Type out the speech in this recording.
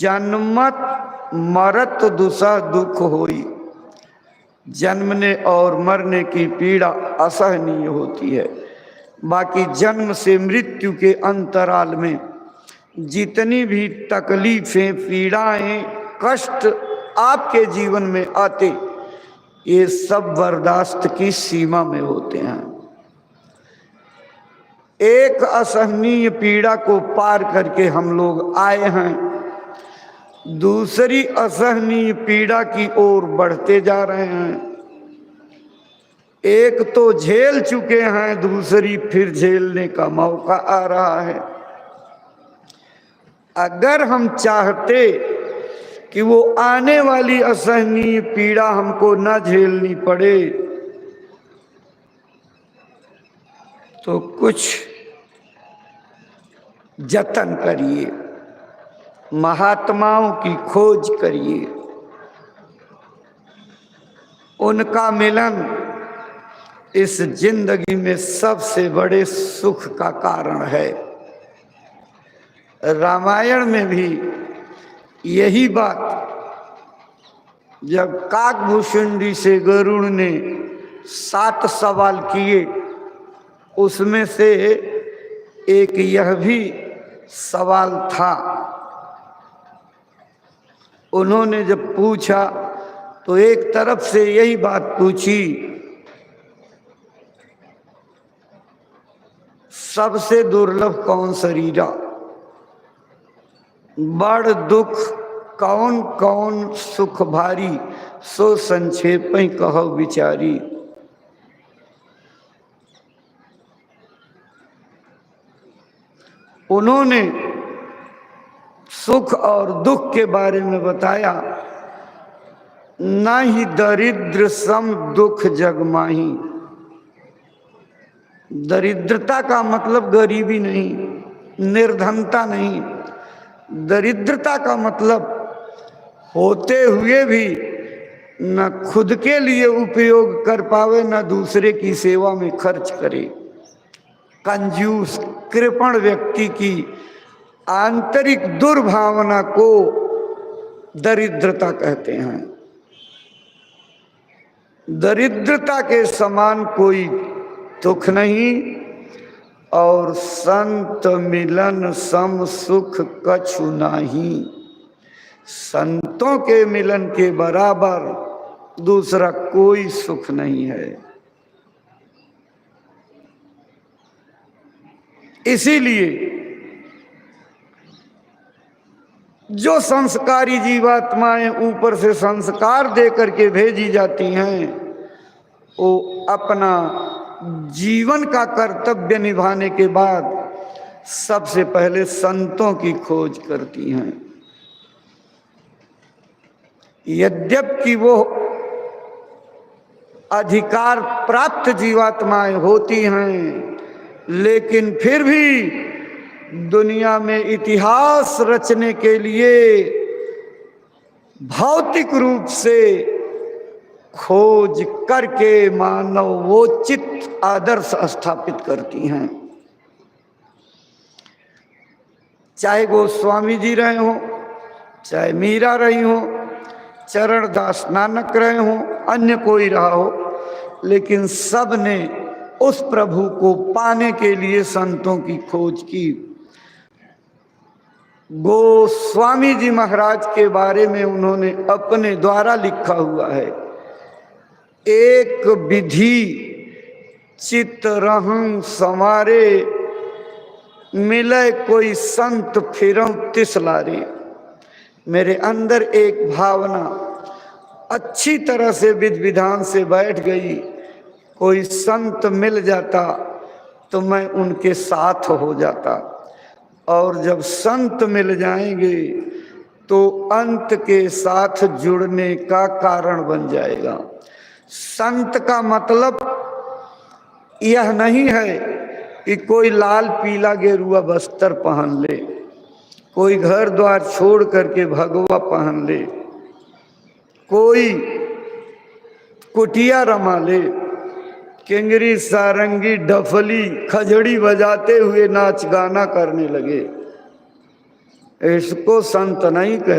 जन्मत मरत दुसह दुख होई। जन्मने और मरने की पीड़ा असहनीय होती है। बाकी जन्म से मृत्यु के अंतराल में जितनी भी तकलीफें, पीड़ाएं, कष्ट आपके जीवन में आते, ये सब बर्दाश्त की सीमा में होते हैं। एक असहनीय पीड़ा को पार करके हम लोग आए हैं, दूसरी असहनीय पीड़ा की ओर बढ़ते जा रहे हैं। एक तो झेल चुके हैं, दूसरी फिर झेलने का मौका आ रहा है। अगर हम चाहते कि वो आने वाली असहनीय पीड़ा हमको न झेलनी पड़े, तो कुछ जतन करिए, महात्माओं की खोज करिए। उनका मिलन इस जिंदगी में सबसे बड़े सुख का कारण है। रामायण में भी यही बात, जब काकभूषुंडी से गरुड़ ने 7 सवाल किए, उसमें से एक यह भी सवाल था। उन्होंने जब पूछा तो एक तरफ से यही बात पूछी, सबसे दुर्लभ कौन शरीरा, बड़ दुख कौन कौन सुख भारी, सो संक्षेप कहो विचारी। उन्होंने सुख और दुख के बारे में बताया। न ही दरिद्र सम दुख जग माही। दरिद्रता का मतलब गरीबी नहीं, निर्धनता नहीं। दरिद्रता का मतलब होते हुए भी न खुद के लिए उपयोग कर पावे, न दूसरे की सेवा में खर्च करे। कंजूस, कृपण व्यक्ति की आंतरिक दुर्भावना को दरिद्रता कहते हैं। दरिद्रता के समान कोई दुख नहीं, और संत मिलन सम सुख कछु नाही। संतों के मिलन के बराबर दूसरा कोई सुख नहीं है। इसीलिए जो संस्कारी जीवात्माएं ऊपर से संस्कार दे करके भेजी जाती हैं, वो अपना जीवन का कर्तव्य निभाने के बाद सबसे पहले संतों की खोज करती हैं। यद्यपि वो अधिकार प्राप्त जीवात्माएं होती हैं, लेकिन फिर भी दुनिया में इतिहास रचने के लिए भौतिक रूप से खोज करके मानवोचित आदर्श स्थापित करती हैं। चाहे गोस्वामी जी रहे हों, चाहे मीरा रही हो, चरणदास नानक रहे हों, अन्य कोई रहा हो, लेकिन सब ने उस प्रभु को पाने के लिए संतों की खोज की। गोस्वामी जी महाराज के बारे में उन्होंने अपने द्वारा लिखा हुआ है, एक विधि चित रहं समारे, मिले कोई संत फिरं तिसलारे। मेरे अंदर एक भावना अच्छी तरह से विधि विधान से बैठ गई, कोई संत मिल जाता तो मैं उनके साथ हो जाता, और जब संत मिल जाएंगे तो अंत के साथ जुड़ने का कारण बन जाएगा। संत का मतलब यह नहीं है कि कोई लाल पीला गेरुआ बस्तर पहन ले, कोई घर द्वार छोड़ करके भगवा पहन ले, कोई कुटिया रमा ले, किंगरी सारंगी डफली खजड़ी बजाते हुए नाच गाना करने लगे। इसको संत नहीं कहते।